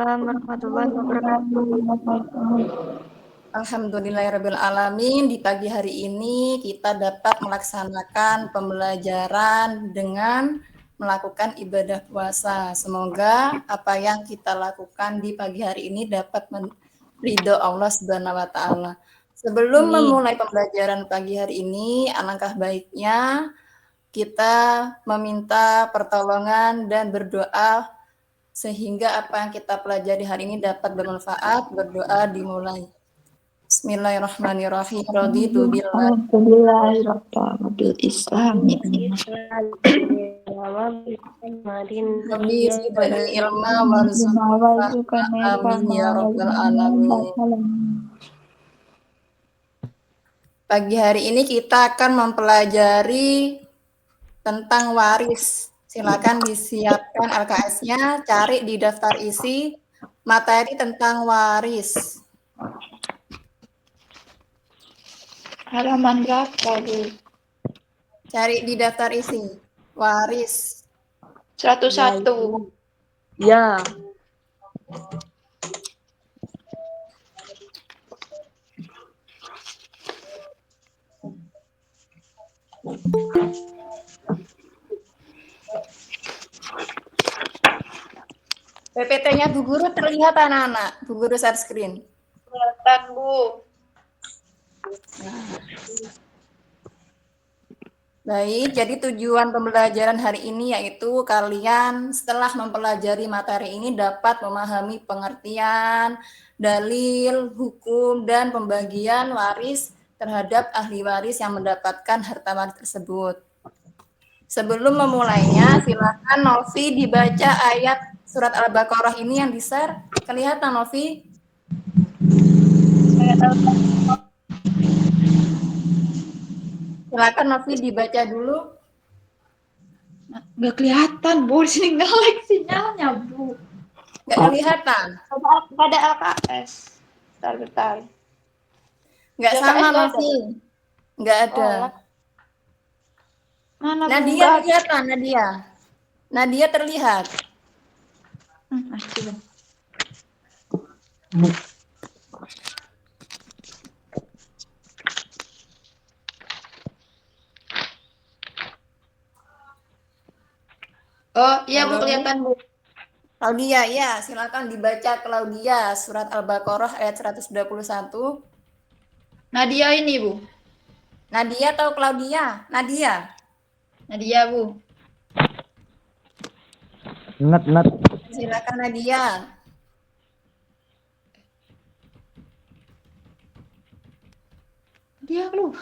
warahmatullahi wabarakatuh. Alhamdulillahirabbil alamin. Di pagi hari ini kita dapat melaksanakan pembelajaran dengan melakukan ibadah puasa. Semoga apa yang kita lakukan di pagi hari ini dapat ridho Allah Subhanahu wa taala. Sebelum memulai pembelajaran pagi hari ini, alangkah baiknya kita meminta pertolongan dan berdoa sehingga apa yang kita pelajari hari ini dapat bermanfaat. Berdoa dimulai. Bismillahirrahmanirrahim. Raditu billahi Alhamdulillahirabbil Islami. Rabbi zidni ilma warzuqni fahma. Amin ya rabbal alamin. Pagi hari ini kita akan mempelajari tentang waris. Silakan disiapkan LKS-nya, cari di daftar isi materi tentang waris. Halaman berapa, Bu? Cari di daftar isi. Waris. 101. Ya. PPT-nya Bu Guru terlihat anak-anak? Bu Guru share screen. Kelihatan, Bu. Baik, jadi tujuan pembelajaran hari ini yaitu kalian setelah mempelajari materi ini dapat memahami pengertian, dalil, hukum, dan pembagian waris terhadap ahli waris yang mendapatkan harta waris tersebut. Sebelum memulainya, silakan Novi dibaca ayat surat Al-Baqarah ini yang di-share. Kelihatan, Novi? Silakan Novi dibaca dulu. Nggak kelihatan, Bu. Di sini nggak like sinyalnya, Bu. Nggak kelihatan? Pada LKS. Bentar. Nggak sama, Novi. Nggak ada. Mana, Bu? Nadia kelihatan, Nadia. Nadia terlihat. Oh, iya, Bu, kelihatan, Bu. Claudia, ya, silakan dibaca Claudia surat Al-Baqarah ayat 121. Nadia ini, Bu. Nadia atau Claudia? Nadia. Nadia, Bu. Nat. Silakan Nadia. Dia lu.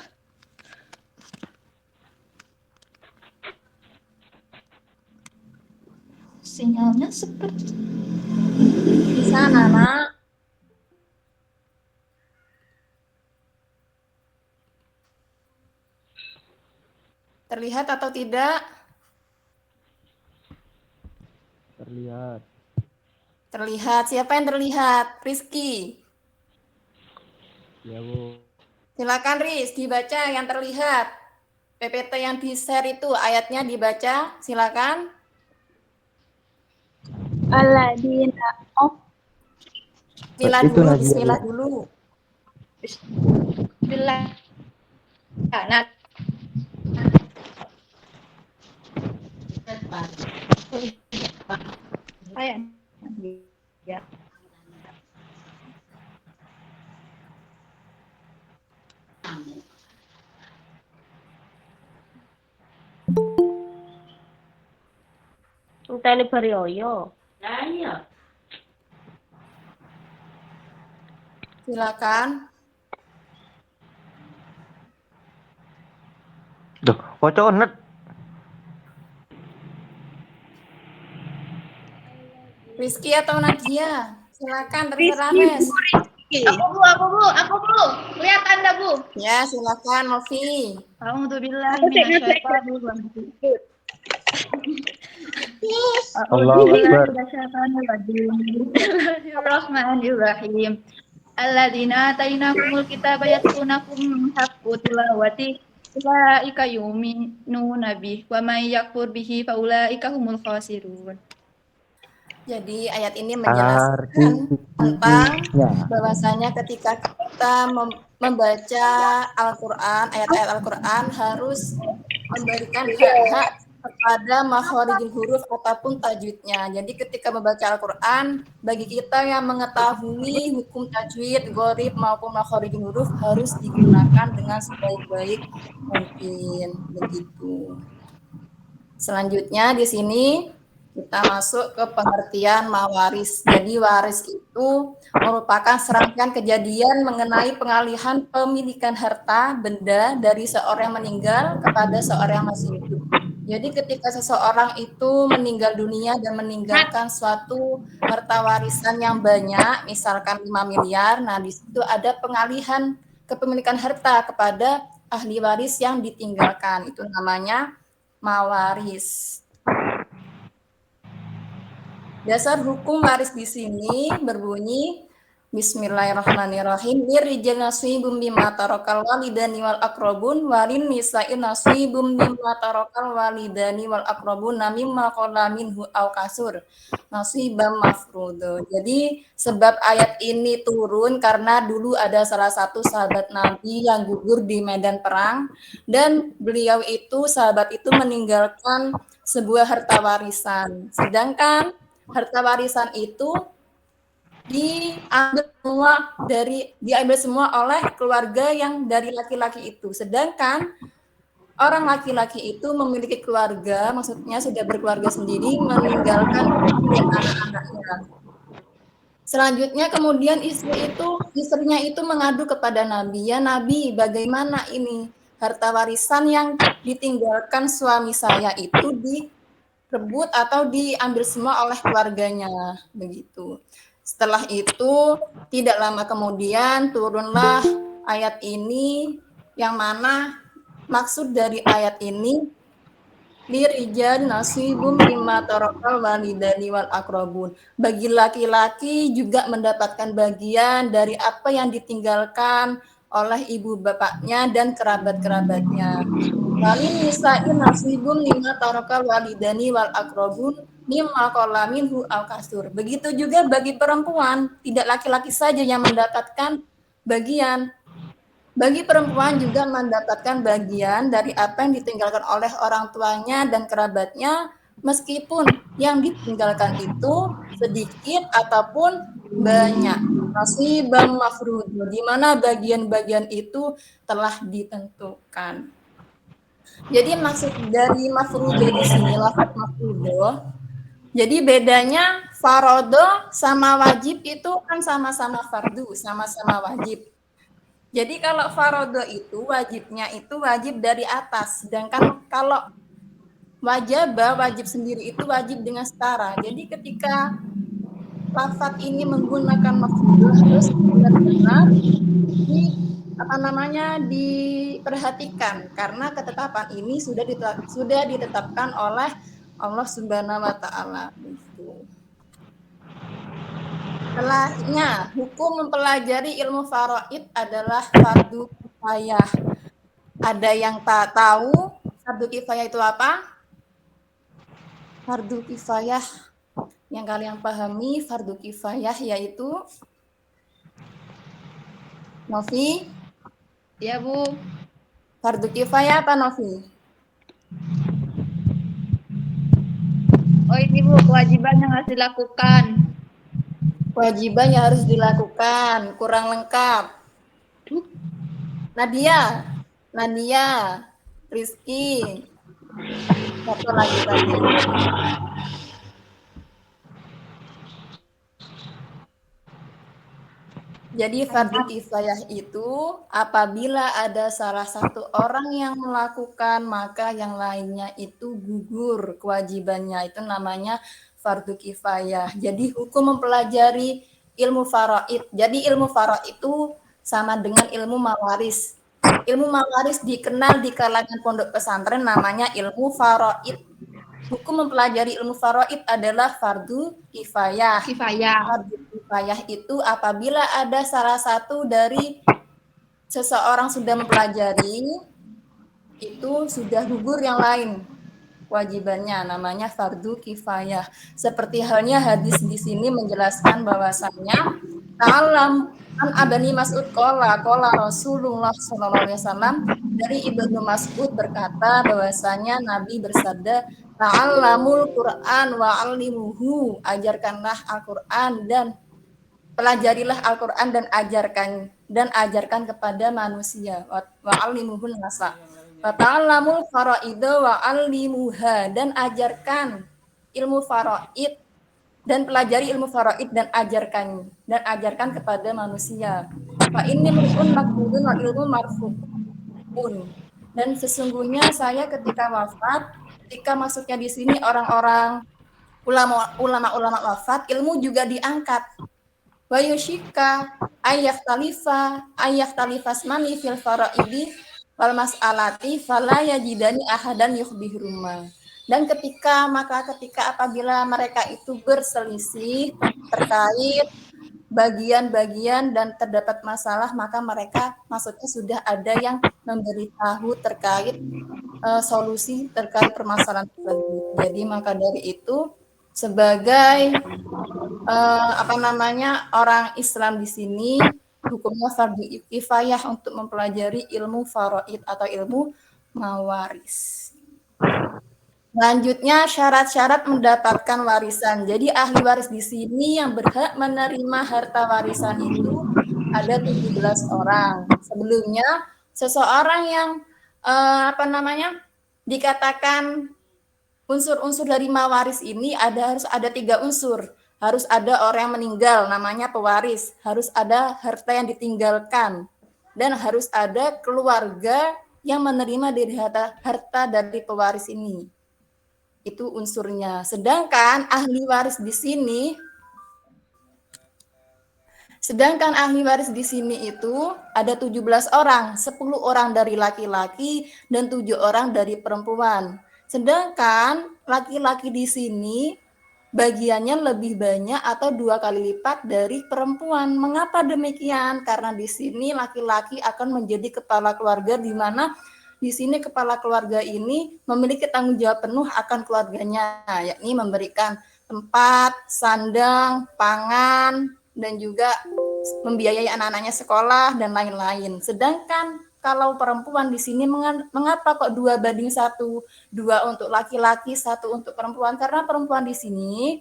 Sinyalnya seperti Di sana, Nak. Terlihat atau tidak? Terlihat. Terlihat. Siapa yang terlihat? Rizky. Ya, Bu. Silakan Riz, dibaca yang terlihat. PPT yang di-share itu ayatnya dibaca. Silakan. Alladzina Bismillah Itu dulu, Nadia, bismillah Bu. dulu. Bismillah. Nah, saya. Ya. Enteni Barioyo. Silakan. Duh, kocok Nat. Rizky atau Nadia? Silakan, terserah Res. Aku Bu. Kelihatan dah, Bu. Ya, silakan Novi. A'udzubillahi minasyaitonir rajim. Allahu Akbar. Bismillahirrahmanirrahim. Alladzina atainakumul kitaba yatlunakum haqqu tilawati ulaika yu'minuna bihi wa may yakfur bihi fa ulaika humul khasirun. Jadi ayat ini menjelaskan tentang bahwasanya ketika kita membaca Al-Quran, ayat-ayat Al-Quran harus memberikan hak-hak kepada makhorijul huruf ataupun tajwidnya. Jadi ketika membaca Al-Quran, bagi kita yang mengetahui hukum tajwid, gharib maupun makhorijul huruf harus digunakan dengan sebaik-baik mungkin. Begitu. Selanjutnya di sini kita masuk ke pengertian mawaris. Jadi waris itu merupakan serangkaian kejadian mengenai pengalihan pemilikan harta benda dari seorang yang meninggal kepada seorang yang masih hidup. Jadi ketika seseorang itu meninggal dunia dan meninggalkan suatu harta warisan yang banyak, misalkan 5 miliar, nah di situ ada pengalihan kepemilikan harta kepada ahli waris yang ditinggalkan. Itu namanya mawaris. Dasar hukum waris di sini berbunyi Bismillahirrahmanirrahim. Lirijal nasibum mimma tarakal walidani wal aqrabun walin nisa'i nasibum mimma tarakal walidani wal aqrabun mimma qala minhu aw kasur nasibam mafruḍo. Jadi sebab ayat ini turun karena dulu ada salah satu sahabat Nabi yang gugur di medan perang dan beliau itu sahabat itu meninggalkan sebuah harta warisan. Sedangkan harta warisan itu diambil semua oleh keluarga yang dari laki-laki itu. Sedangkan orang laki-laki itu memiliki keluarga, maksudnya sudah berkeluarga sendiri, meninggalkan anak-anaknya. Selanjutnya kemudian istrinya itu mengadu kepada Nabi, ya Nabi, bagaimana ini harta warisan yang ditinggalkan suami saya itu direbut atau diambil semua oleh keluarganya, begitu. Setelah itu, tidak lama kemudian turunlah ayat ini, yang mana maksud dari ayat ini, lirijal nasibum mimma tarakal walidani wal aqrabun. Bagi laki-laki juga mendapatkan bagian dari apa yang ditinggalkan oleh ibu bapaknya dan kerabat-kerabatnya. Walin nisa'i nasibum mimma tarakal walidani wal aqrabun mimma qala minhu aw kasur. Begitu juga bagi perempuan, tidak laki-laki saja yang mendapatkan bagian. Bagi perempuan juga mendapatkan bagian dari apa yang ditinggalkan oleh orang tuanya dan kerabatnya, meskipun yang ditinggalkan itu sedikit ataupun banyak. Nasibam mafruḍo, di mana bagian-bagian itu telah ditentukan. Jadi maksud dari mafruḍo di sini, lafaz mafruḍo, jadi bedanya farodo sama wajib itu kan sama-sama fardu, sama-sama wajib. Jadi kalau farodo itu wajibnya itu wajib dari atas, sedangkan kalau wajib sendiri itu wajib dengan setara. Jadi ketika lafaz ini menggunakan maf'ul harus benar-benar diperhatikan karena ketetapan ini sudah ditetapkan oleh Allah Subhanahu wa taala. Setelahnya, hukum mempelajari ilmu faraid adalah fardu kifayah. Ada yang tak tahu fardu kifayah itu apa? Fardu kifayah yang kalian pahami, fardu kifayah yaitu Novi? Ya, Bu. Fardu kifayah apa, Novi? Oh, ini Bu, kewajiban yang harus dilakukan. Kewajiban yang harus dilakukan, kurang lengkap. Nadia, Rizky, satu lagi tadi. Jadi fardu kifayah itu apabila ada salah satu orang yang melakukan maka yang lainnya itu gugur kewajibannya, itu namanya fardu kifayah. Jadi hukum mempelajari ilmu faraid. Jadi ilmu faraid itu sama dengan ilmu mawaris. Ilmu mawaris dikenal di kalangan pondok pesantren namanya ilmu faraid. Hukum mempelajari ilmu faraid adalah fardu kifayah. Fardu kifayah itu apabila ada salah satu dari seseorang sudah mempelajari, itu sudah gugur yang lain. kewajibannya, namanya fardu kifayah. Seperti halnya hadis di sini menjelaskan bahwasannya ta'allam an Abani Mas'ud qala Rasulullah sallallahu alaihi wasallam, dari Ibnu Mas'ud berkata bahwasanya Nabi bersabda, ta'allamul Qur'an wa 'allimuhu, ajarkanlah Al-Qur'an dan pelajarilah Al-Qur'an dan ajarkan kepada manusia. Wa 'allimuhun nasa. Wa ta'allamul faraida wa 'allimuha, dan ajarkan ilmu faraid dan pelajari ilmu faraid dan ajarkan kepada manusia. Fa inni mar'un maqbulun wa ilmu marfu'un. Dan sesungguhnya saya ketika wafat, ketika masuknya di sini orang-orang ulama wafat, ilmu juga diangkat. Wa yushika talifasmani fil faraidi wal mas'alati fala yajidani ahadan yukhbihuruma. Dan ketika apabila mereka itu berselisih terkait bagian-bagian dan terdapat masalah, maka mereka maksudnya sudah ada yang memberitahu terkait solusi terkait permasalahan tersebut. Jadi maka dari itu sebagai orang Islam di sini hukumnya fardu kifayah untuk mempelajari ilmu faraid atau ilmu mawaris. Selanjutnya syarat-syarat mendapatkan warisan. Jadi ahli waris di sini yang berhak menerima harta warisan itu ada 17 orang. Sebelumnya seseorang yang dikatakan unsur-unsur dari mawaris ini harus ada 3 unsur. Harus ada orang yang meninggal, namanya pewaris. Harus ada harta yang ditinggalkan. Dan harus ada keluarga yang menerima dari harta dari pewaris ini. Itu unsurnya. Sedangkan ahli waris di sini itu ada 17 orang, 10 orang dari laki-laki dan 7 orang dari perempuan. Sedangkan laki-laki di sini bagiannya lebih banyak atau 2 kali lipat dari perempuan. Mengapa demikian? Karena di sini laki-laki akan menjadi kepala keluarga, di mana di sini kepala keluarga ini memiliki tanggung jawab penuh akan keluarganya, yakni memberikan tempat, sandang, pangan, dan juga membiayai anak-anaknya sekolah dan lain-lain. Sedangkan kalau perempuan di sini mengapa kok 2:1, 2 untuk laki-laki, 1 untuk perempuan? Karena perempuan di sini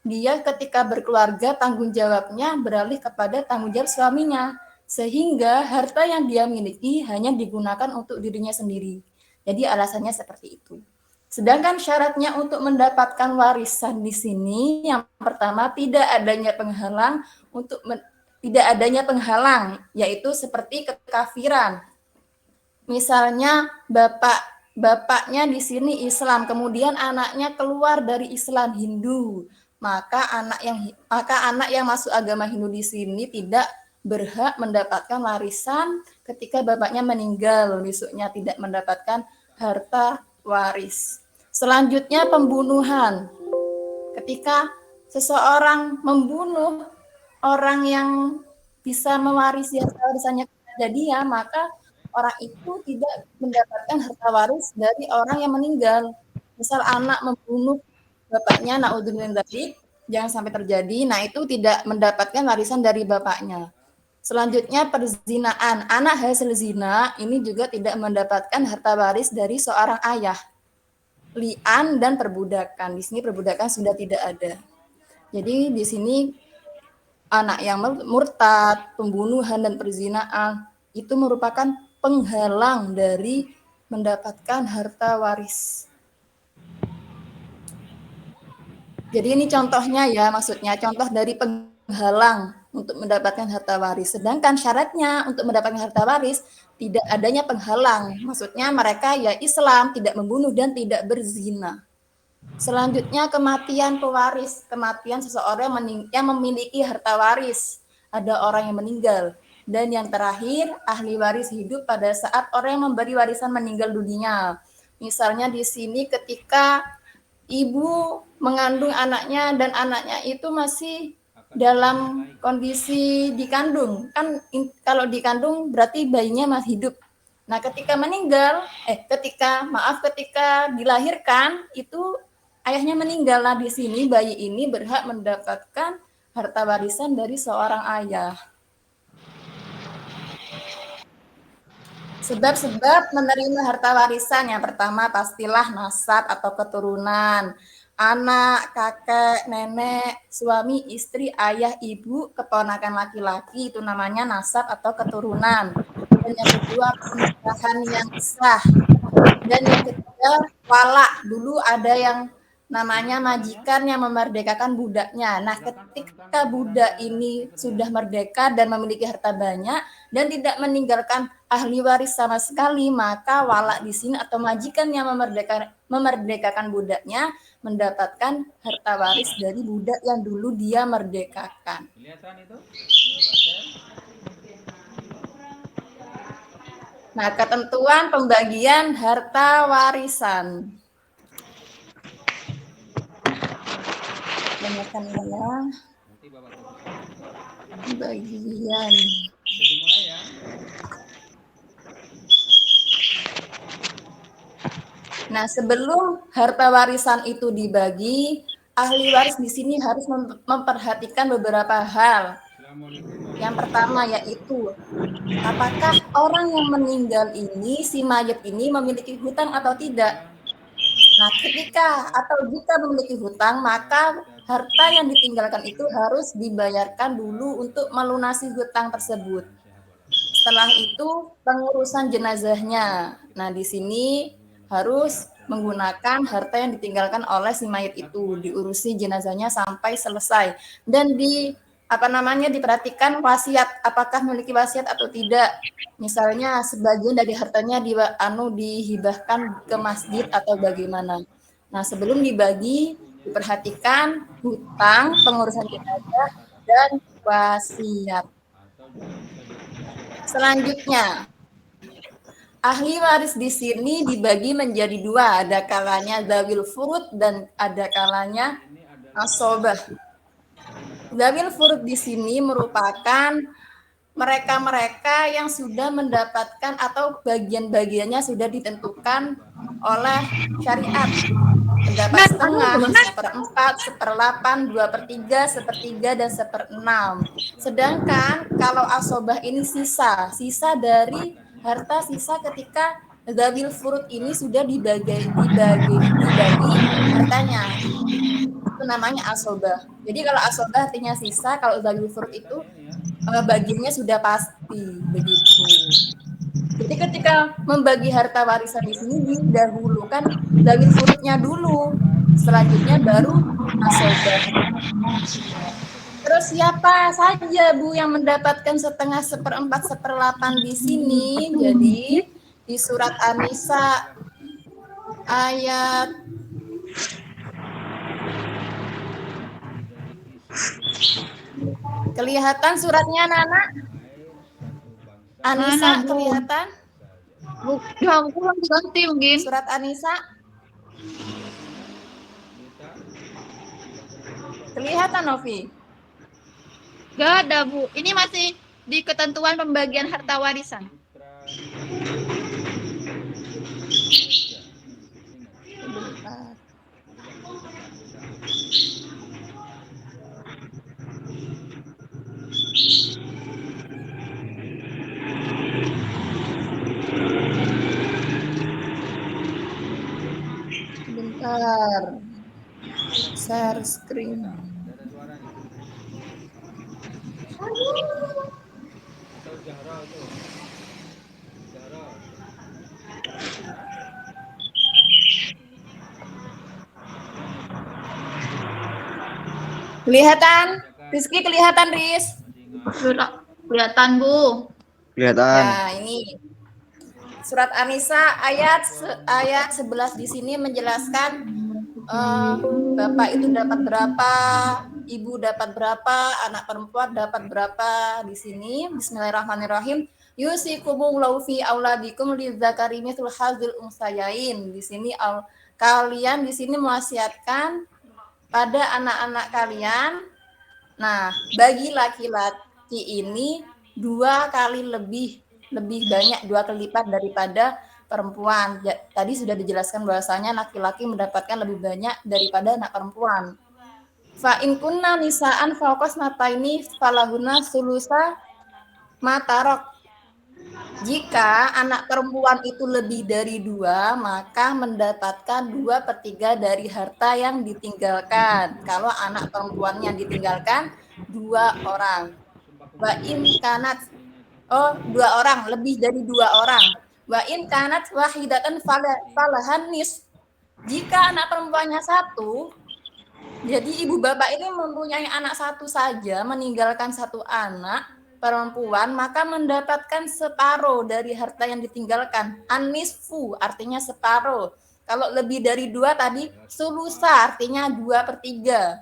dia ketika berkeluarga tanggung jawabnya beralih kepada tanggung jawab suaminya. Sehingga harta yang dia miliki hanya digunakan untuk dirinya sendiri. Jadi alasannya seperti itu. Sedangkan syaratnya untuk mendapatkan warisan di sini, yang pertama tidak adanya penghalang, yaitu seperti kekafiran. Misalnya bapaknya di sini Islam, kemudian anaknya keluar dari Islam Hindu, maka anak yang masuk agama Hindu di sini tidak berhak mendapatkan warisan ketika bapaknya meninggal, besoknya tidak mendapatkan harta waris. Selanjutnya pembunuhan. Ketika seseorang membunuh orang yang bisa mewarisi harta warisannya kepada dia, maka orang itu tidak mendapatkan harta waris dari orang yang meninggal. Misal anak membunuh bapaknya, naudzubillah min dzalik, jangan sampai terjadi. Nah, itu tidak mendapatkan warisan dari bapaknya. Selanjutnya perzinaan. Anak hasil zina ini juga tidak mendapatkan harta waris dari seorang ayah. Li'an dan perbudakan. Di sini perbudakan sudah tidak ada. Jadi di sini anak yang murtad, pembunuhan dan perzinaan itu merupakan penghalang dari mendapatkan harta waris. Jadi ini contohnya ya, maksudnya contoh dari penghalang untuk mendapatkan harta waris. Sedangkan syaratnya untuk mendapatkan harta waris tidak adanya penghalang. Maksudnya mereka ya Islam, tidak membunuh dan tidak berzina. Selanjutnya kematian pewaris, kematian seseorang yang memiliki harta waris. Ada orang yang meninggal. Dan yang terakhir, ahli waris hidup pada saat orang yang memberi warisan meninggal dunia. Misalnya di sini ketika ibu mengandung anaknya dan anaknya itu masih dalam kondisi dikandung, kan kalau dikandung berarti bayinya masih hidup. Nah, ketika dilahirkan itu ayahnya meninggal. Nah, di sini bayi ini berhak mendapatkan harta warisan dari seorang ayah. Sebab-sebab menerima harta warisan yang pertama pastilah nasab atau keturunan. Anak, kakek, nenek, suami, istri, ayah, ibu, keponakan laki-laki itu namanya nasab atau keturunan. Dan yang kedua pernikahan yang sah. Dan yang ketiga wala. Dulu ada yang namanya majikan yang memerdekakan budaknya. Nah, ketika budak ini sudah merdeka dan memiliki harta banyak dan tidak meninggalkan ahli waris sama sekali, maka wala di sini atau majikan yang memerdekakan budaknya mendapatkan harta waris dari budak yang dulu dia merdekakan. Nah, ketentuan pembagian harta warisan. Banyakkan ya. Bagian. Nah, sebelum harta warisan itu dibagi, ahli waris di sini harus memperhatikan beberapa hal. Yang pertama yaitu, apakah orang yang meninggal ini, si mayat ini memiliki hutang atau tidak? Nah, jika memiliki hutang, maka harta yang ditinggalkan itu harus dibayarkan dulu untuk melunasi hutang tersebut. Setelah itu, pengurusan jenazahnya. Nah, di sini harus menggunakan harta yang ditinggalkan oleh si mayat itu, diurusi jenazahnya sampai selesai. Dan diperhatikan wasiat, apakah memiliki wasiat atau tidak. Misalnya sebagian dari hartanya dihibahkan ke masjid atau bagaimana. Nah, sebelum dibagi diperhatikan hutang, pengurusan jenazah, dan wasiat. Selanjutnya, ahli waris di sini dibagi menjadi dua, ada kalanya dzawil furud dan ada kalanya asobah. Dzawil furud di sini merupakan mereka-mereka yang sudah mendapatkan atau bagian-bagiannya sudah ditentukan oleh syariat. Mendapat setengah, 1/4, 1/8, 2/3, 1/3, dan 1/6. Sedangkan kalau asobah ini sisa dari harta sisa ketika dzawil furud ini sudah dibagi hartanya. Itu namanya asobah. Jadi kalau asobah artinya sisa, kalau dzawil furud itu bagiannya sudah pasti begitu. Jadi ketika membagi harta warisan di sini didahulukan dzawil furudnya dulu, selanjutnya baru asobah. Terus siapa saja Bu yang mendapatkan setengah, 1/4, 1/8 di sini? Jadi di surat An-Nisa ayat kelihatan suratnya Nana? An-Nisa kelihatan? Ya, aku belum ganti mungkin. Surat An-Nisa kelihatan, Novi? Gak ada, Bu. Ini masih di ketentuan pembagian harta warisan. Bentar. Share screen. Kelihatan? Rizky kelihatan, Riz? Kelihatan, Bu. Kelihatan. Nah, ini surat An-Nisa ayat 11 di sini menjelaskan bapak itu dapat berapa, ibu dapat berapa, anak perempuan dapat berapa di sini. Bismillahirrahmanirrahim. Yusikumullahu fi auladikum lidzakari mitsul hadzil unsayain. Di sini kalian di sini mewasiatkan pada anak-anak kalian. Nah, bagi laki-laki ini 2 kali lebih lebih banyak 2 kali lipat daripada perempuan. Tadi sudah dijelaskan bahwasanya laki-laki mendapatkan lebih banyak daripada anak perempuan. Fa in kunna nisaan fawqas mataini falahuna sulusa matarok. Jika anak perempuan itu lebih dari 2, maka mendapatkan 2/3 dari harta yang ditinggalkan. Kalau anak perempuannya ditinggalkan 2 orang. Wa in kanat, oh 2 orang, lebih dari 2 orang. Wa in kanat wahidatan falahan nis. Jika anak perempuannya 1, jadi ibu bapak ini mempunyai anak 1 saja, meninggalkan 1 anak perempuan, maka mendapatkan separuh dari harta yang ditinggalkan. Anisfu artinya separuh. Kalau lebih dari 2 tadi, sulusa artinya 2/3.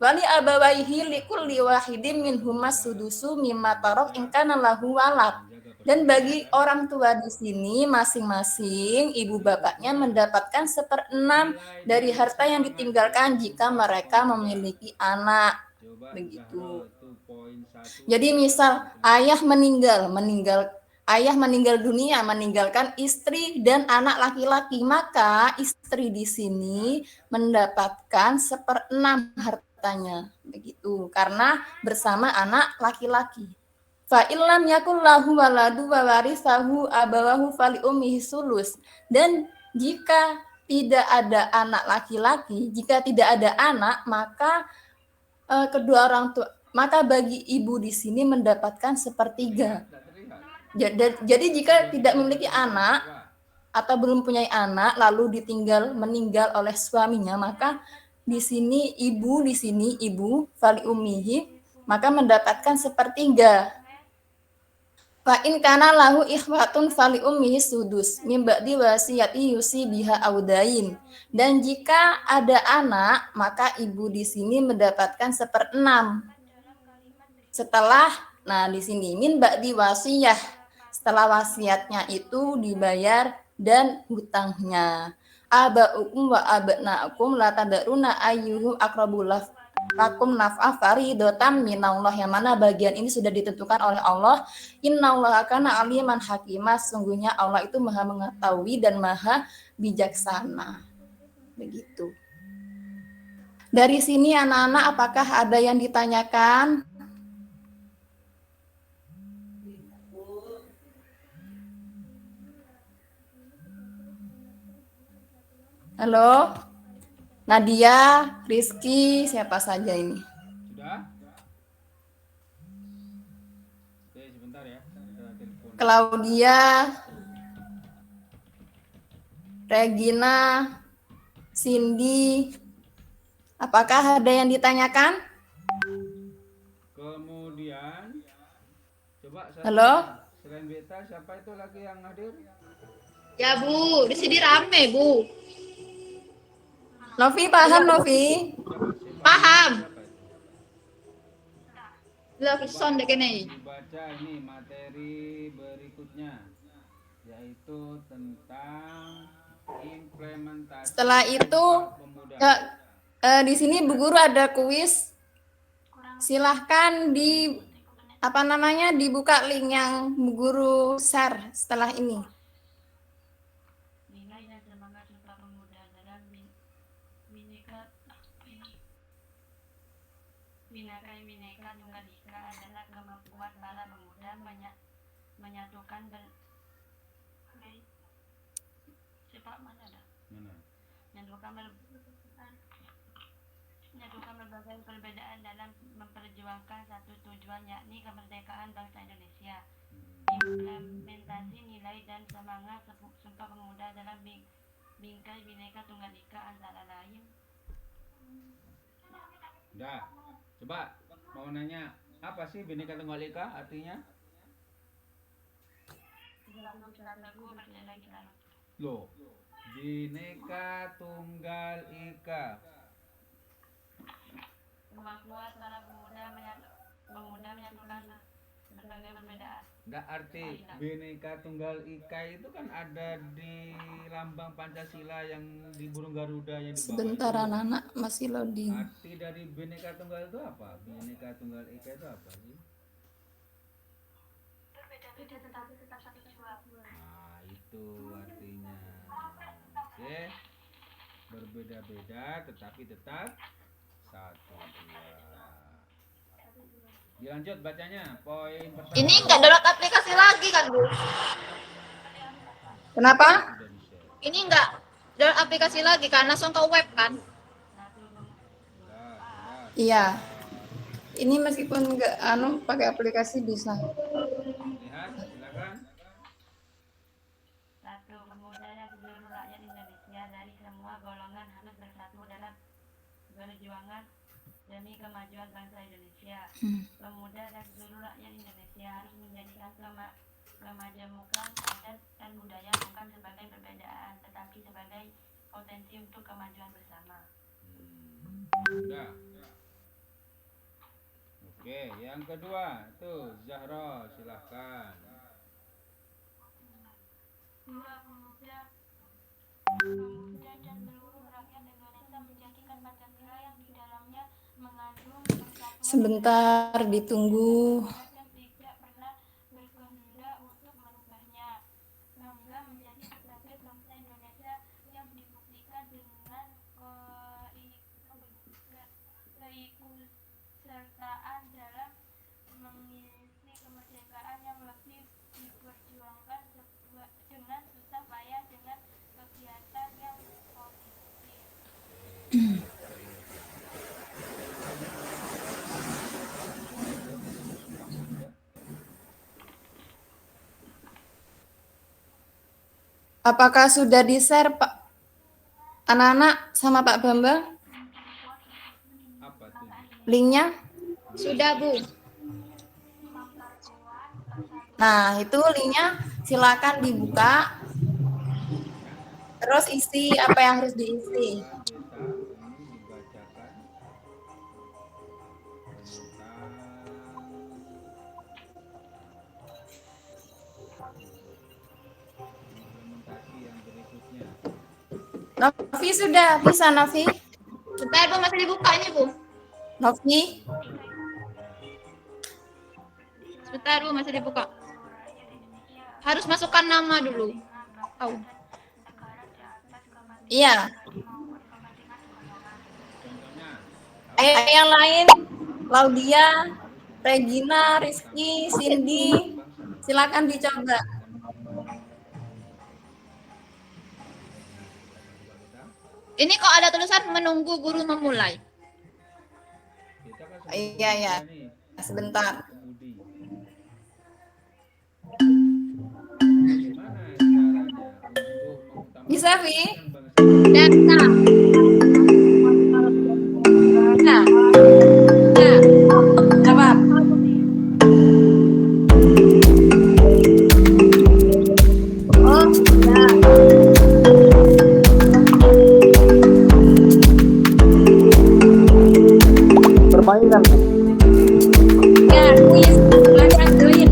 Wali abawaihi likulli wahidin min humas sudusu mimma tarok ingkana lahu walad. Dan bagi orang tua di sini masing-masing ibu bapaknya mendapatkan 1/6 dari harta yang ditinggalkan jika mereka memiliki anak. Begitu. Jadi misal ayah meninggal dunia, meninggalkan istri dan anak laki-laki, maka istri di sini mendapatkan 1/6 hartanya, begitu, karena bersama anak laki-laki. Fa illam yakul lahu waladu wa warisahu abawahu fali ummihi sulus. Dan jika tidak ada anak laki-laki, jika tidak ada anak, maka kedua orang tua, maka bagi ibu di sini mendapatkan 1/3. Jadi jika tidak memiliki anak atau belum punya anak lalu meninggal oleh suaminya, maka di sini ibu fali ummihi maka mendapatkan 1/3. Fa in kana lahu ikhwatun fali ummihi sudus mim ba'di wasiyati yusi biha audain. Dan jika ada anak, maka ibu di sini mendapatkan 1/6. Setelah, nah di sini min ba'di wasiyah, setelah wasiatnya itu dibayar dan hutangnya. Aba'ukum wa abna'ukum la tadaruna ayyuhum aqrabu lakum naf'a faridotam minallah, yang mana bagian ini sudah ditentukan oleh Allah. Innallaha kana aliman hakimah, sungguhnya Allah itu maha mengetahui dan maha bijaksana. Begitu. Dari sini anak-anak, apakah ada yang ditanyakan? Halo? Nadia, Rizky, siapa saja ini? Sudah? Oke, sebentar ya. Ada telepon. Claudia, Regina, Cindy, apakah ada yang ditanyakan? Kemudian coba Halo? selain Beta, siapa itu lagi yang hadir? Ya Bu, di sini rame Bu. Novi, paham Novi? Paham. Siapa itu? Lah son dek ini. Dibaca ini materi berikutnya, yaitu tentang implementasi. Setelah itu, pemuda. di sini Bu Guru ada kuis. Silahkan dibuka link yang Bu Guru share setelah ini. Nilai dan semangat Sumpah Pemuda dalam Bhinneka Tunggal Ika adalah kemampuan para pemuda menyatukan menyatukan berbagai perbedaan dalam memperjuangkan satu tujuan, yakni kemerdekaan bangsa Indonesia. Implementasi nilai dan semangat Sumpah Pemuda dalam bingkai Bhinneka Tunggal Ika antara lain. Udah, coba mau nanya, apa sih Bhinneka Tunggal Ika artinya? Loh, Bhinneka Tunggal Ika. Kemampuan para pemuda menyatukan berbagai perbedaan. Nggak, arti Bhinneka Tunggal Ika itu kan ada di lambang Pancasila yang di burung Garuda yang di bawah. Sebentar anak-anak, masih loading. Arti dari Bhinneka Tunggal itu apa? Bhinneka Tunggal Ika itu apa sih? berbeda-beda tetapi tetap satu tujuan. Nah, itu artinya. Oke. Berbeda-beda tetapi tetap satu dua. Dilanjut bacanya. Poin pertama. Ini nggak download aplikasi lagi kan, Bu? Kenapa? Sudah di-share. Ini nggak download aplikasi lagi kan, langsung ke web kan? Sudah. Iya. Ini meskipun nggak pakai aplikasi bisa. Lihat, silakan. 1. Pemuda dan seluruh rakyat Indonesia dari semua golongan harus bersatu dalam berjuangan demi kemajuan bangsa Indonesia. Pemuda dan seluruh rakyat Indonesia harus menjadikan kemajemukan adat dan budaya bukan sebagai perbedaan, tetapi sebagai potensi untuk kemajuan bersama. Sudah. Oke, yang kedua tuh Zahra, silahkan. 2. Pemuda dan seluruh rakyat Indonesia menjadikan Pancasila yang di dalamnya mengandung persatuan Sebentar ditunggu. dan tidak pernah berkehendak untuk merubahnya. Bangga menjadi sebagai bangsa Indonesia yang dibuktikan dengan keikutsertaan dalam mengisi kemerdekaan yang lebih diperjuangkan dengan susah payah dengan kegiatan yang positif. Apakah sudah di-share Pak anak-anak sama Pak Bambang Apa tuh? linknya? Sudah, Bu. Nah, itu linknya silakan dibuka. Terus isi apa yang harus diisi. Desa ini dibacakan tentang implementasi yang berikutnya. Novi sudah bisa Novi? Bentar, Bu, masih dibuka ini, Bu. Novi? Sebentar, Bu, masih dibuka. Harus masukkan nama dulu. Oh. Iya. Contohnya, Ayo yang lain. Claudia, Regina, Rizky, Cindy. Silakan dicoba. Ini kok ada tulisan menunggu guru memulai. kita kan Iya, iya. nih, Sebentar. kemudi. Bagaimana caranya untuk mengutamakan Bisa, Vi? bangsa? Data. Nah. Nah. Jawab. Oh, ya. Permainan. Ya, kuis. Silakan join.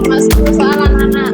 Mas, soal anak-anak.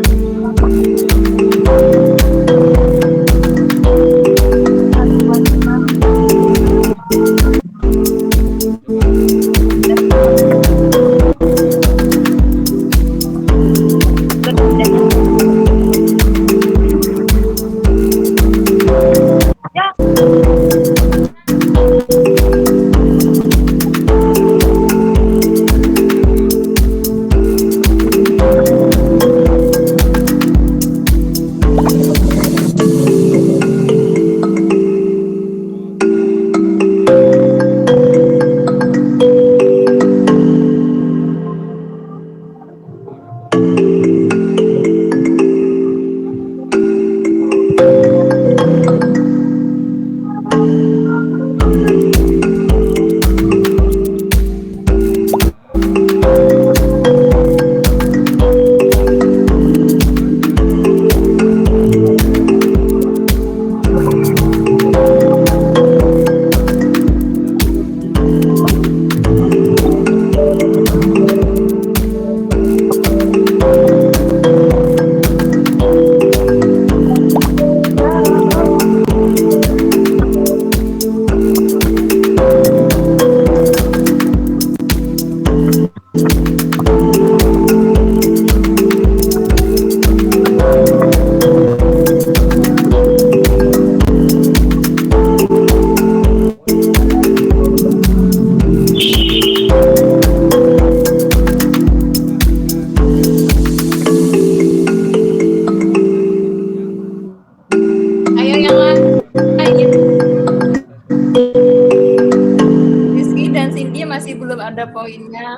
masih belum ada poinnya.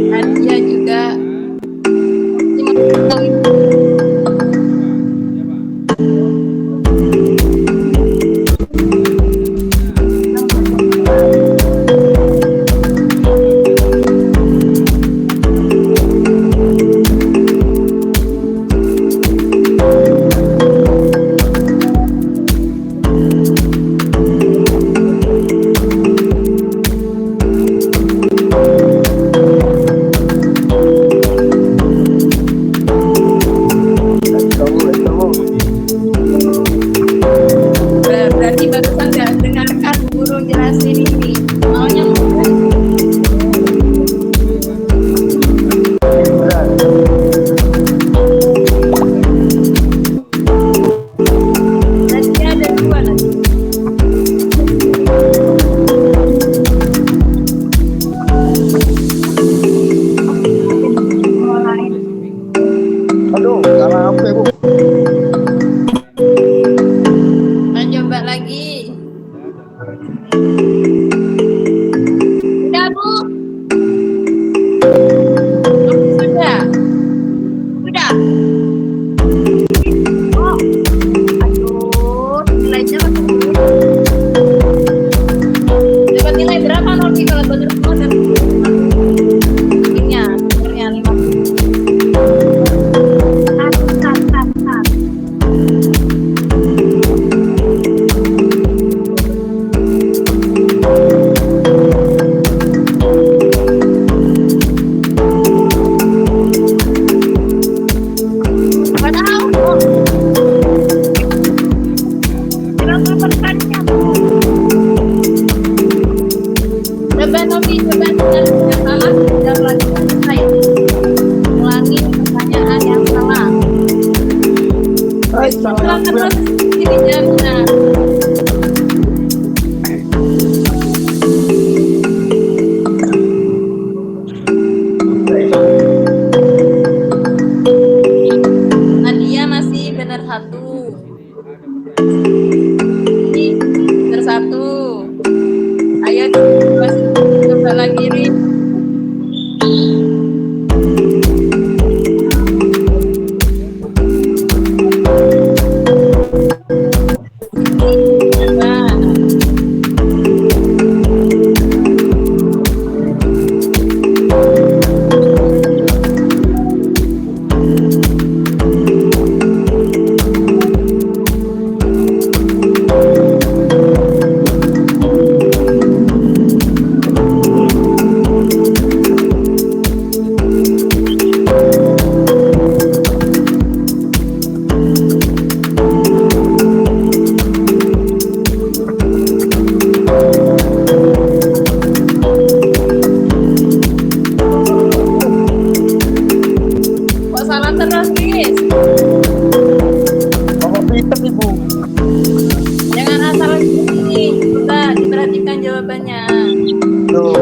Nadia juga. Berarti barusan nggak dengarkan guru jelasin ini. Maunya nanti ada dua nanti. Aduh, salah apa ya, Bu? Nah, coba lagi. Udah, Bu. Sudah. Sudah. Oh. Aduh, nilainya dapat nilai berapa Nolki kalau benar semua dan ingat, sebenarnya 50. Coba Novi, coba dengan yang salah, tidak melakukan saya. Ulangi pertanyaan yang salah. Silakan terus dirinya benar. Nadia masih benar satu. Ini benar satu. Ayo coba lagi nih. Kok salah terus, Guys? Apa pinter nih, Bu? Jangan asal gini. Coba diperhatikan jawabannya. Tuh.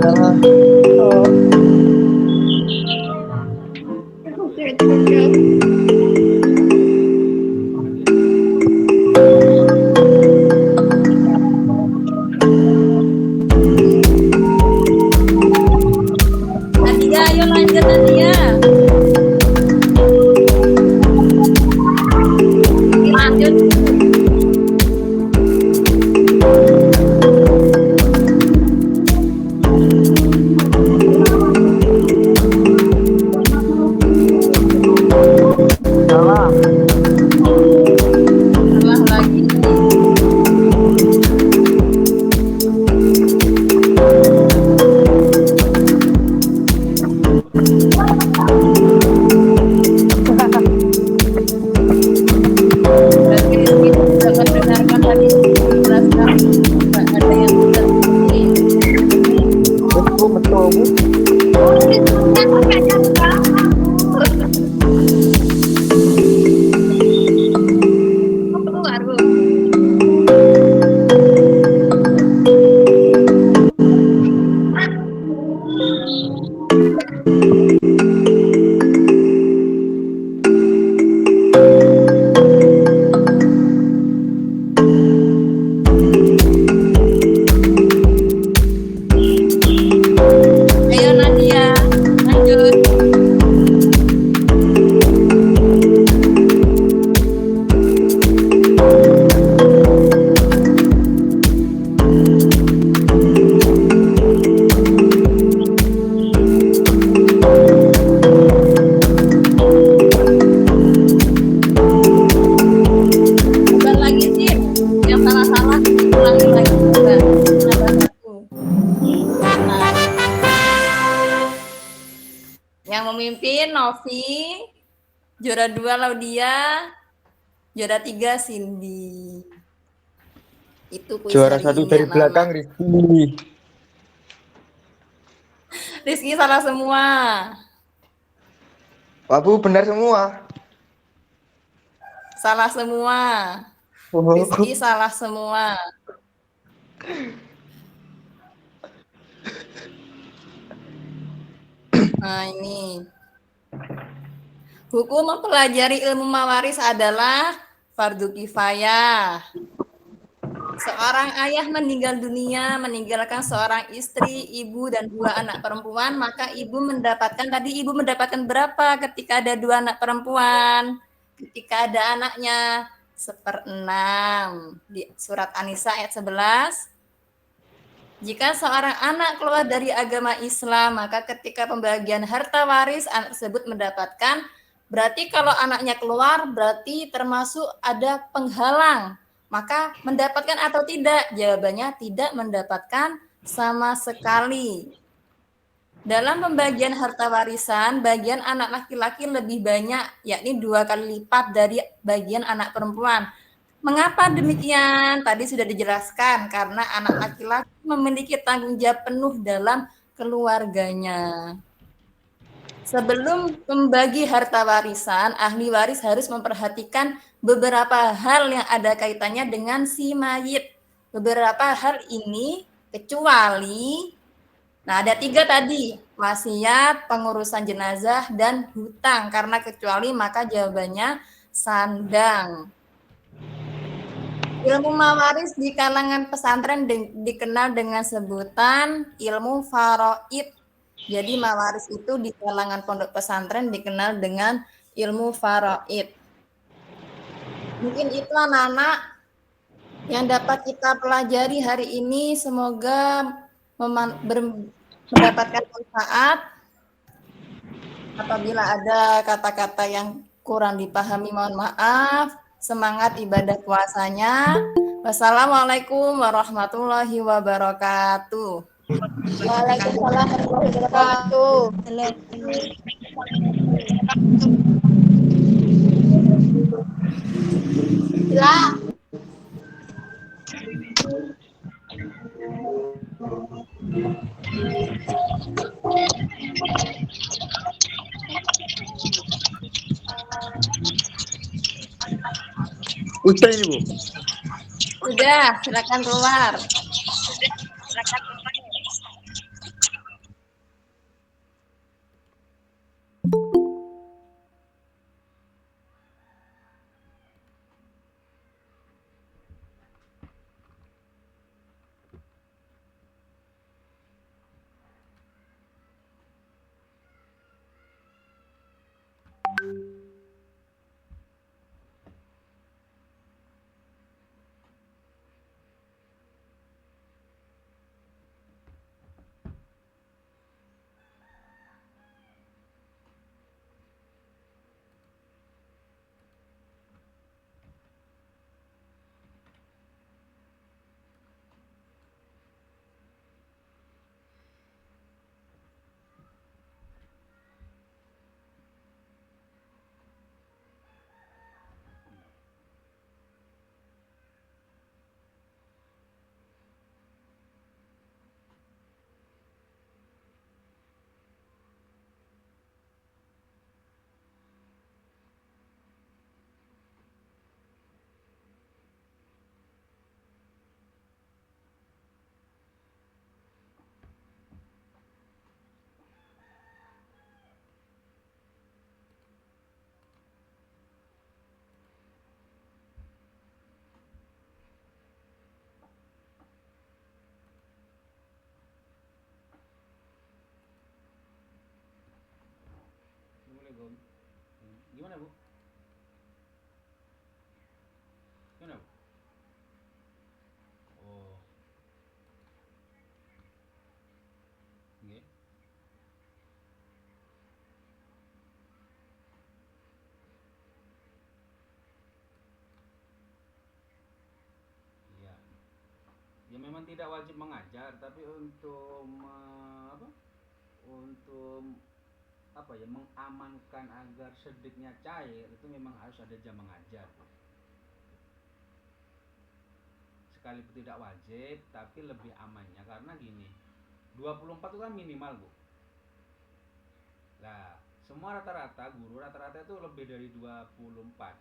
Salah. Oh. Nadia, ayo lanjut Nadia. Lanjut. pemimpin Novi, juara 2 Laudia, juara 3 Cindy. Itu kuis Juara hari 1 ini dari anak-anak. belakang Rizky. Rizky salah semua. Abu benar semua. Salah semua. Rizky salah semua. Nah, ini. Hukum mempelajari ilmu mawaris adalah fardu kifayah. Seorang ayah meninggal dunia, meninggalkan seorang istri, ibu, dan 2 anak perempuan, maka ibu mendapatkan berapa ketika ada 2 anak perempuan? Ketika ada anaknya, 1/6. Di surat An-Nisa ayat 11. Jika seorang anak keluar dari agama Islam, maka ketika pembagian harta waris anak tersebut mendapatkan, berarti kalau anaknya keluar, berarti termasuk ada penghalang. Maka mendapatkan atau tidak? Jawabannya tidak mendapatkan sama sekali. Dalam pembagian harta warisan, bagian anak laki-laki lebih banyak, yakni 2 kali lipat dari bagian anak perempuan. Mengapa demikian? Tadi sudah dijelaskan, karena anak laki-laki memiliki tanggung jawab penuh dalam keluarganya. Sebelum membagi harta warisan, ahli waris harus memperhatikan beberapa hal yang ada kaitannya dengan si mayit. Beberapa hal ini kecuali, nah ada 3 tadi, wasiat, pengurusan jenazah, dan hutang. Karena kecuali maka jawabannya sandang. Ilmu mawaris di kalangan pesantren dikenal dengan sebutan ilmu faraid. Jadi mawaris itu di kalangan pondok pesantren dikenal dengan ilmu faraid. Mungkin itu anak-anak yang dapat kita pelajari hari ini. Semoga mendapatkan manfaat. Apabila ada kata-kata yang kurang dipahami, mohon maaf. Semangat ibadah puasanya. Wassalamualaikum warahmatullahi wabarakatuh. Waalaikumsalam warahmatullahi wabarakatuh. Sila. Udah ini Bu. Sudah, silakan keluar. Boleh, Bu. Gimana, Bu? Gimana, Bu? Oh. Nggih. Iya. Ya memang tidak wajib mengajar, tapi untuk apa? Untuk apa ya, mengamankan agar sediknya cair itu memang harus ada jam mengajar, Bu. Sekalipun tidak wajib, tapi lebih amannya karena gini, 24 itu kan minimal, Bu. Nah, semua rata-rata guru rata-rata itu lebih dari 24,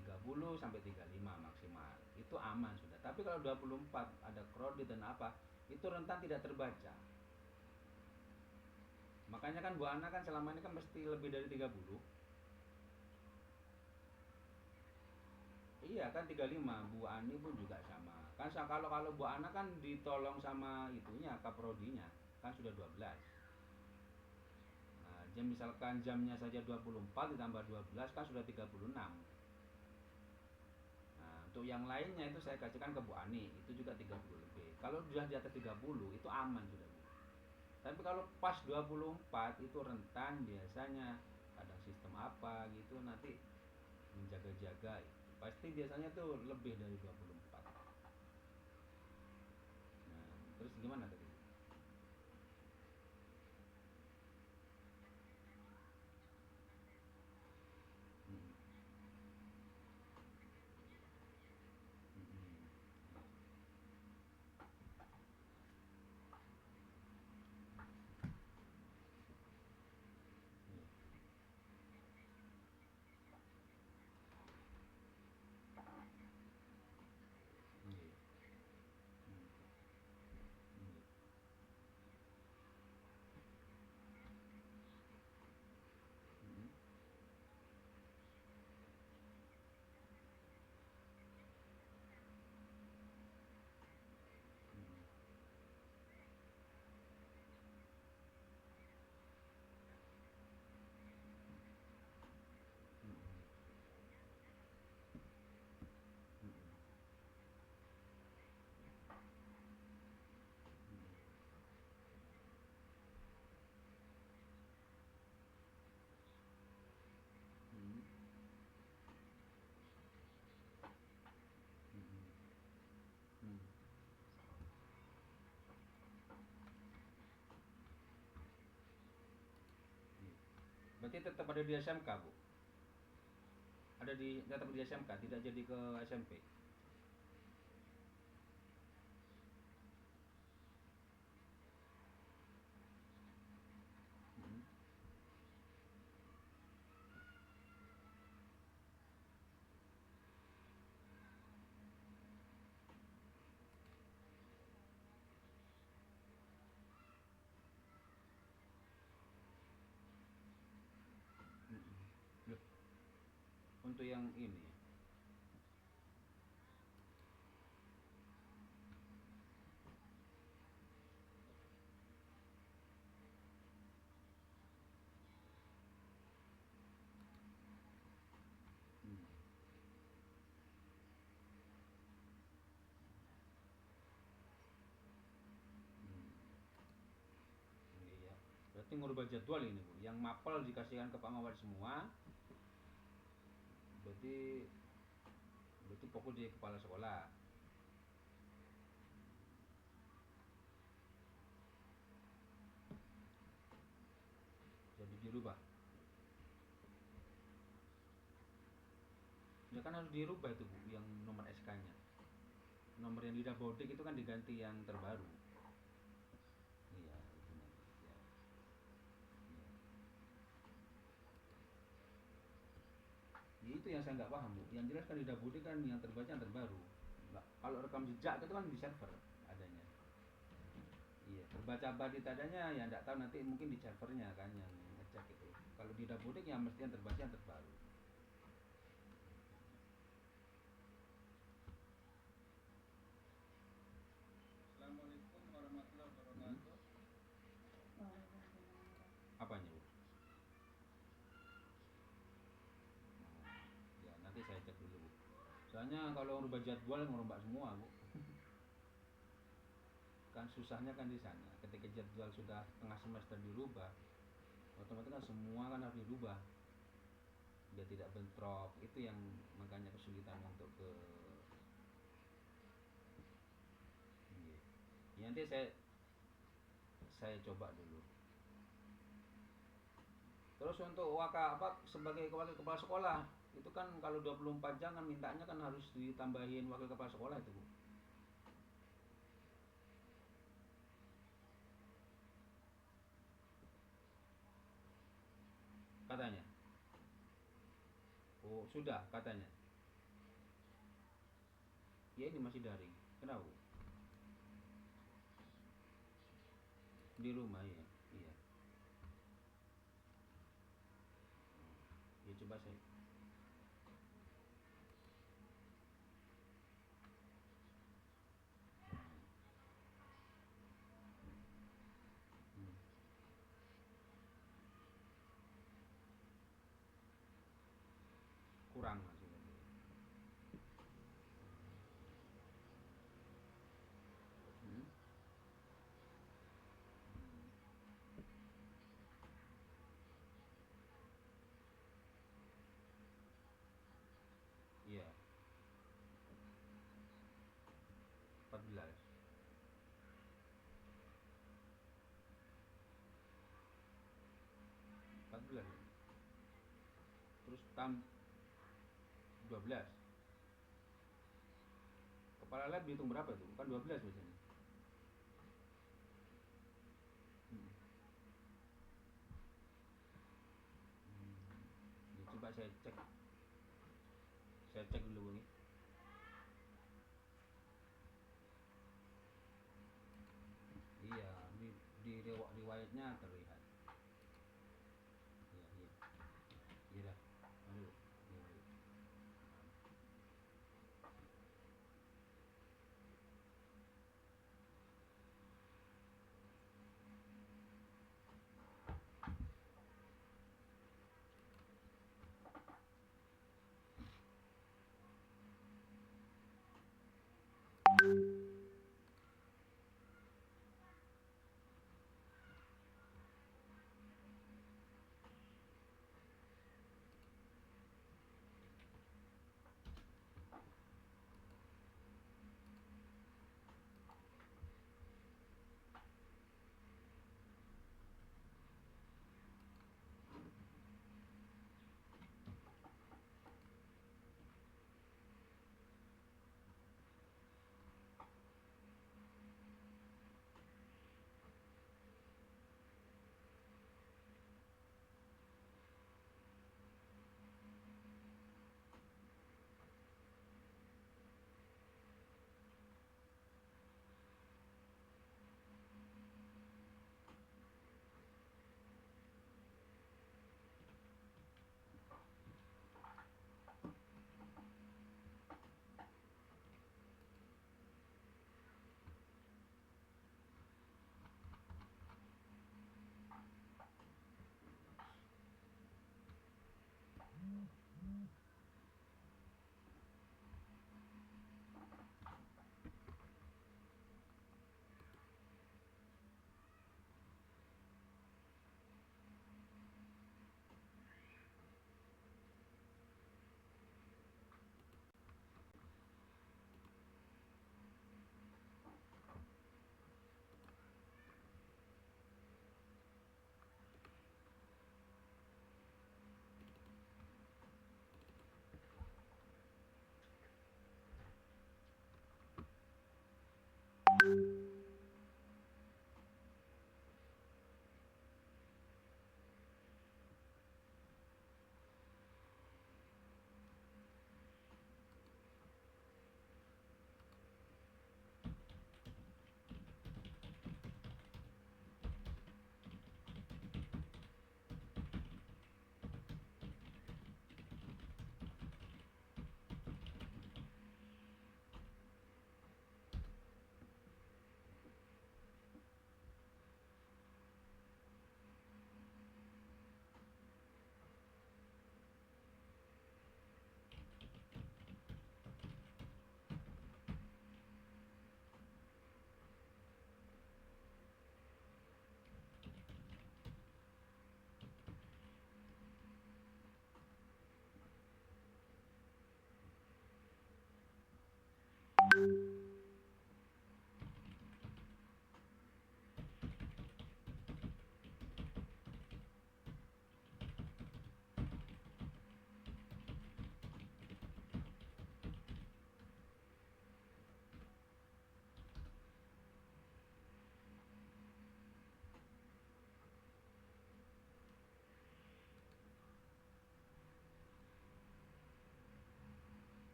30 sampai 35 maksimal. Itu aman sudah. Tapi kalau 24 ada kredit dan apa, itu rentan tidak terbaca. Makanya kan Bu Ana kan selama ini kan mesti lebih dari 30. Iya kan 35, Bu Ani pun juga sama. Kan kalau Bu Ana kan ditolong sama itunya, kaprodinya, kan sudah 12. Nah, jam misalkan jamnya saja 24 ditambah 12 kan sudah 36. Nah, untuk yang lainnya itu saya kasihkan ke Bu Ani, itu juga 30 lebih. Kalau sudah di atas 30 itu aman sudah, Bu. Tapi kalau pas 24 itu rentan biasanya, kadang sistem apa gitu nanti menjaga-jaga itu. Pasti biasanya tuh lebih dari 24. Nah, terus gimana tadi? Hmm. Hmm. Iya. Iya. Hmm. Iya. Hmm. Hmm. Hmm. Hmm. Hmm. Hmm. Hmm. Iya. Berarti tetap ada di SMK, Bu? Ada di tetap di SMK, tidak jadi ke SMP? Hmm. Hmm. Loh, untuk yang ini. Hmm. Hmm. Iya. Berarti ngubah jadwal ini, Bu. Yang mapel dikasihkan ke Pak Mawar semua. Berarti berarti fokus di kepala sekolah. Jadi dirubah. Ya kan harus dirubah itu, Bu, yang nomor SK-nya. Nomor yang di Dabodik itu kan diganti yang terbaru. Iya, itu nanti. Ya. Iya. Ya, itu yang saya nggak paham, Bu. Yang jelas kan di Dabodik kan yang terbaca yang terbaru. Nggak, kalau rekam jejak itu kan di server adanya. Iya, terbaca apa adanya ya nggak tahu, nanti mungkin di servernya kan yang ngecek itu. Kalau di Dabodik ya mesti yang terbaca yang terbaru. Assalamualaikum warahmatullahi wabarakatuh. Apanya, Bu? Ya, nanti saya cek dulu, Bu. Soalnya kalau merubah jadwal merubah semua, Bu. Kan susahnya kan di sana. Ketika jadwal sudah tengah semester dirubah, otomatis kan semua kan harus dirubah. Biar tidak bentrok. Itu yang makanya kesulitan untuk ke. Iya. Ya, nanti saya coba dulu. Terus untuk sebagai wakil kepala sekolah itu kan kalau 24 jam kan mintanya kan harus ditambahin wakil kepala sekolah itu, Bu. Katanya. Oh, sudah katanya. Ya ini masih daring. Kenapa, Bu? Di rumah ya. Iya. Ya coba saya. Hmm. Kurang masih. Hmm. Iya. 14. 14. Terus 12. Kepala lab dihitung berapa tuh? Kan 12 biasanya. Hmm. Ya, coba saya cek. Saya cek dulu ini. Iya, di riwayatnya terlihat. Iya, iya. Iya dah. Aduh. Iya, iya.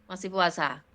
Masih puasa.